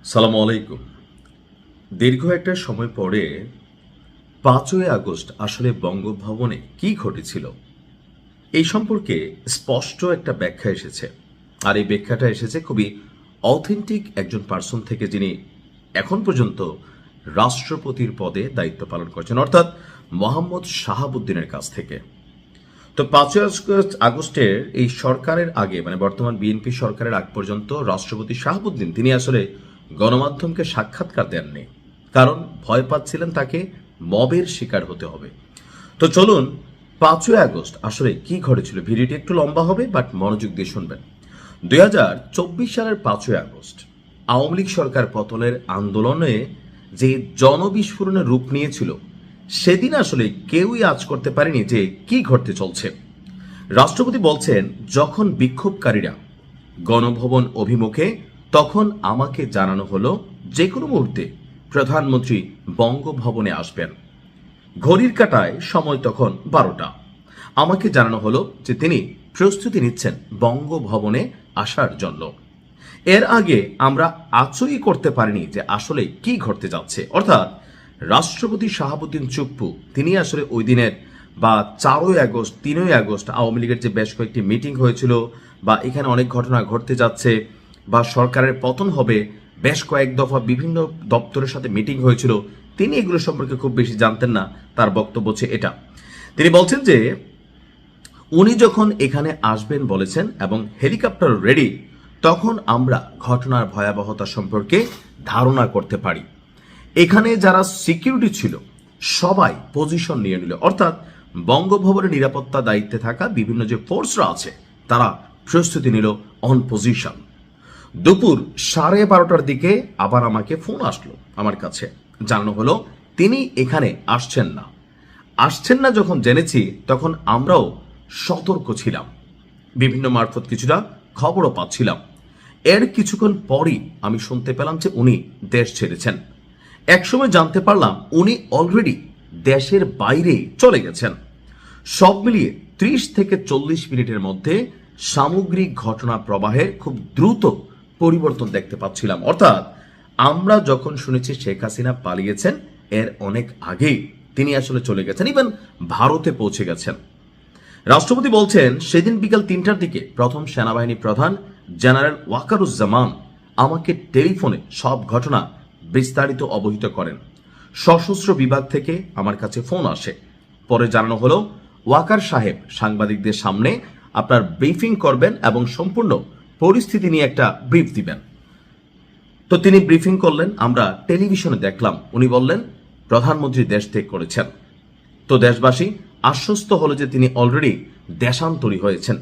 সালাম আলাইকুম। দীর্ঘ একটা সময় পরে ৫ই আগস্ট আসলে বঙ্গভবনে কি ঘটেছিল এই সম্পর্কে স্পষ্ট একটা ব্যাখ্যা এসেছে। আর এই ব্যাখ্যাটা এসেছে খুবই অথেন্টিক একজন পার্সন থেকে, যিনি এখন পর্যন্ত রাষ্ট্রপতির পদে দায়িত্ব পালন করছেন, অর্থাৎ মোহাম্মদ শাহাবুদ্দিনের কাছ থেকে। তো ৫ই আগস্টের এই সরকারের আগে, মানে বর্তমান বিএনপি সরকারের আগ পর্যন্ত রাষ্ট্রপতি শাহাবুদ্দিন তিনি আসলে গণমাধ্যমকে সাক্ষাৎকার দেননি, কারণ ভয় পাচ্ছিলেন তাকে মবের শিকার হতে হবে। তো চলুন ৫ই আগস্ট আসলে কি ঘটেছিল। ভিডিওটি একটু লম্বা হবে, বাট মনোযোগ দিয়ে শুনবেন। ২০২৪ সালের ৫ই আগস্ট আওয়ামী লীগ সরকার পতনের আন্দোলনে যে জনবিস্ফোরণের রূপ নিয়েছিল, সেদিন আসলে কেউই আজ করতে পারেনি যে কি ঘটতে চলছে। রাষ্ট্রপতি বলছেন, যখন বিক্ষোভকারীরা গণভবন অভিমুখে, তখন আমাকে জানানো হলো যে কোনো মুহূর্তে প্রধানমন্ত্রী বঙ্গভবনে আসবেন। ঘড়ির কাঁটায় সময় তখন ১২টা। আমাকে জানানো হলো যে তিনি প্রস্তুতি নিচ্ছেন বঙ্গভবনে আসার জন্য। এর আগে আমরা আচরই করতে পারিনি যে আসলে কি ঘটতে যাচ্ছে। অর্থাৎ রাষ্ট্রপতি শাহাবুদ্দিন চুপ্পু তিনি আসলে ওই দিনের বা ৪ই আগস্ট ৩ই আগস্ট আওয়ামী লীগের যে বেশ কয়েকটি মিটিং হয়েছিল, বা এখানে অনেক ঘটনা ঘটতে যাচ্ছে, বা সরকারের পতন হবে, বেশ কয়েক দফা বিভিন্ন দপ্তরের সাথে মিটিং হয়েছিল, তিনি এগুলো সম্পর্কে খুব বেশি জানতেন না। তার বক্তব্য হচ্ছে এটা, তিনি বলছেন যে উনি যখন এখানে আসবেন বলেছেন এবং হেলিকপ্টার রেডি, তখন আমরা ঘটনার ভয়াবহতা সম্পর্কে ধারণা করতে পারি। এখানে যারা সিকিউরিটি ছিল সবাই পজিশন নিয়ে নিল, অর্থাৎ বঙ্গভবনের নিরাপত্তা দায়িত্বে থাকা বিভিন্ন যে ফোর্সরা আছে তারা প্রস্তুতি নিল অন পজিশন। দুপুর 12:30টার দিকে আবার আমাকে ফোন আসলো আমার কাছে, জানানো হলো তিনি এখানে আসছেন না। যখন জেনেছি তখন আমরাও সতর্ক ছিলাম, বিভিন্ন মারফত কিছুটা খবরও পাচ্ছিলাম। এর কিছুক্ষণ পরই আমি শুনতে পেলাম যে উনি দেশ ছেড়েছেন। একসময় জানতে পারলাম উনি অলরেডি দেশের বাইরে চলে গেছেন। সব মিলিয়ে 30 থেকে 40 মিনিটের মধ্যে সামগ্রিক ঘটনা প্রবাহে খুব দ্রুত পরিবর্তন দেখতে পাচ্ছিলাম। অর্থাৎ আমরা যখন শুনেছি শেখ হাসিনা পালিয়েছেন, এর অনেক আগেই তিনি আসলে চলে গেছেন, ইভেন ভারতে পৌঁছে গেছেন। রাষ্ট্রপতি বলছেন, সেদিন বিকাল 3টার দিকে প্রথম সেনাবাহিনী প্রধান জেনারেল ওয়াকারুজ্জামান আমাকে টেলিফোনে সব ঘটনা বিস্তারিত অবহিত করেন। সশস্ত্র বিভাগ থেকে আমার কাছে ফোন আসে। পরে জানানো হলো ওয়াকার সাহেব সাংবাদিকদের সামনে আপনার ব্রিফিং করবেন এবং সম্পূর্ণ পরিস্থিতি নিয়ে একটা ব্রিফ দিবেন। তো তিনি ব্রিফিং করলেন, আমরা টেলিভিশনে দেখলাম। উনি বললেন প্রধানমন্ত্রী দেশ ত্যাগ করেছেন। তো দেশবাসী আশ্বস্ত হলো যে তিনি অলরেডি দেশান্তরী হয়েছেন।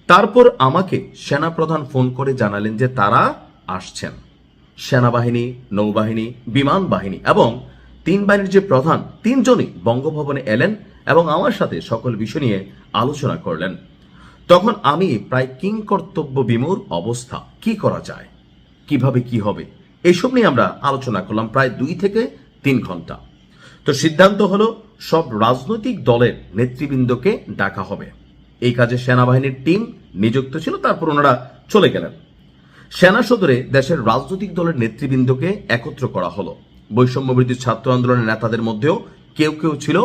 তারপর আমাকে সেনাপ্রধান ফোন করে জানালেন যে তারা আসছেন। সেনাবাহিনী, নৌবাহিনী, বিমান বাহিনী এবং 3 বাহিনীর যে প্রধান 3 জনই বঙ্গভবনে এলেন এবং আমার সাথে সকল বিষয় নিয়ে আলোচনা করলেন। তখন আমি প্রায় কিংকর্তব্য বিমূঢ় অবস্থা, কি করা যায়, কিভাবে কি হবে, এইসব নিয়ে আমরা আলোচনা করলাম প্রায় 2 থেকে 3 ঘন্টা। তো সিদ্ধান্ত হলো সব রাজনৈতিক দলের নেতৃবৃন্দকে ডাকা হবে। এই কাজে সেনাবাহিনীর টিম নিযুক্ত ছিল। তারপর ওনারা চলে গেলেন। সেনা সদরে দেশের রাজনৈতিক দলের নেতৃবৃন্দকে একত্র করা হলো। বৈষম্যবিরোধী ছাত্র আন্দোলনের নেতাদের মধ্যেও কেউ কেউ ছিল।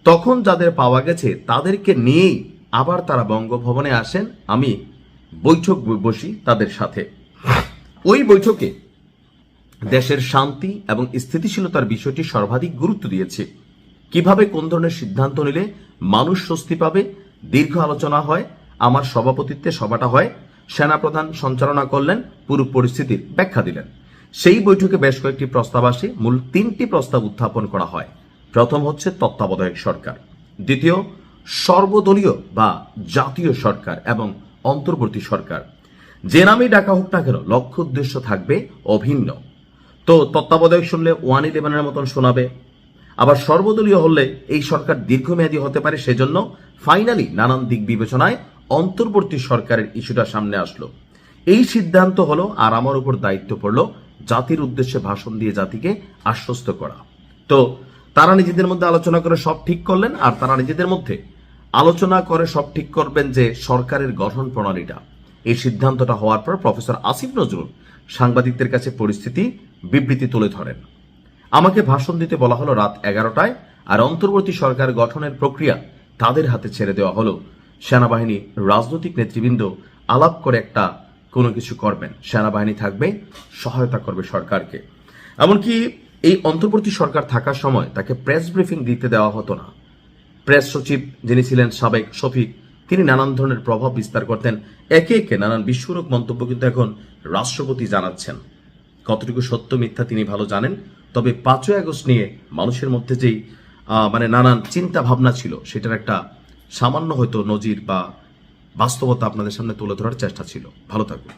তখন যাদের পাওয়া গেছে তাদেরকে নিয়েই আবার তারা বঙ্গভবনে আসেন। আমি বৈঠক বসি তাদের সাথে। ওই বৈঠকে দেশের শান্তি এবং স্থিতিশীলতার বিষয়টি সর্বাধিক গুরুত্ব দিয়েছে। কিভাবে কোন ধরনের সিদ্ধান্ত নিলে মানুষ স্বস্তি পাবে, দীর্ঘ আলোচনা হয়। আমার সভাপতিত্বে সভাটা হয়। সেনাপ্রধান সঞ্চালনা করলেন, পুরো পরিস্থিতির ব্যাখ্যা দিলেন। সেই বৈঠকে বেশ কয়েকটি প্রস্তাব আসে। মূল 3টি প্রস্তাব উত্থাপন করা হয়। প্রথম হচ্ছে তত্ত্বাবধায়ক সরকার, দ্বিতীয় সর্বদলীয় বা জাতীয় সরকার এবং অন্তর্বর্তী সরকার। যে নামেই ডাকা হোক না কেন, লক্ষ্য উদ্দেশ্য থাকবে অভিন্ন। তো তত্ত্বাবধায়ক শুনলে 111-এর মতন শোনাবে। আবার সর্বদলীয় হলে এই সরকার দীর্ঘমেয়াদী হতে পারে, সেজন্য ফাইনালি নানান দিক বিবেচনায় অন্তর্বর্তী সরকারের ইস্যুটা সামনে আসলো। এই সিদ্ধান্ত হলো, আর আমার উপর দায়িত্ব পড়লো জাতির উদ্দেশ্যে ভাষণ দিয়ে জাতিকে আশ্বস্ত করা। তো তারা নিজেদের মধ্যে আলোচনা করে সব ঠিক করলেন। আর তারা নিজেদের মধ্যে আলোচনা করে সব ঠিক করবেন যে সরকারের গঠন প্রণালীটা। এই সিদ্ধান্তটা হওয়ার পর প্রফেসর আসিফ নজরুল সাংবাদিকদের কাছে পরিস্থিতি বিবৃতি তুলে ধরেন। আমাকে ভাষণ দিতে বলা হলো রাত 11টায়, আর অন্তর্বর্তী সরকার গঠনের প্রক্রিয়া তাদের হাতে ছেড়ে দেওয়া হলো। সেনাবাহিনী রাজনৈতিক নেতৃবৃন্দ আলাপ করে একটা কোনো কিছু করবেন, সেনাবাহিনী থাকবে, সহায়তা করবে সরকারকে। এমনকি এই অন্তর্বর্তী সরকার থাকার সময় তাকে প্রেস ব্রিফিং দিতে দেওয়া হতো না। প্রেস সচিব যিনি ছিলেন সাবেক শফিক, তিনি নানান ধরনের প্রভাব বিস্তার করতেন। একে একে নানান বিস্ফোরক মন্তব্য কিন্তু এখন রাষ্ট্রপতি জানাচ্ছেন। কতটুকু সত্য মিথ্যা তিনি ভালো জানেন। তবে 5ই আগস্ট নিয়ে মানুষের মধ্যে যেই নানান চিন্তা ভাবনা ছিল, সেটার একটা সামান্য হয়তো নজির বা বাস্তবতা আপনাদের সামনে তুলে ধরার চেষ্টা ছিল। ভালো থাকুন।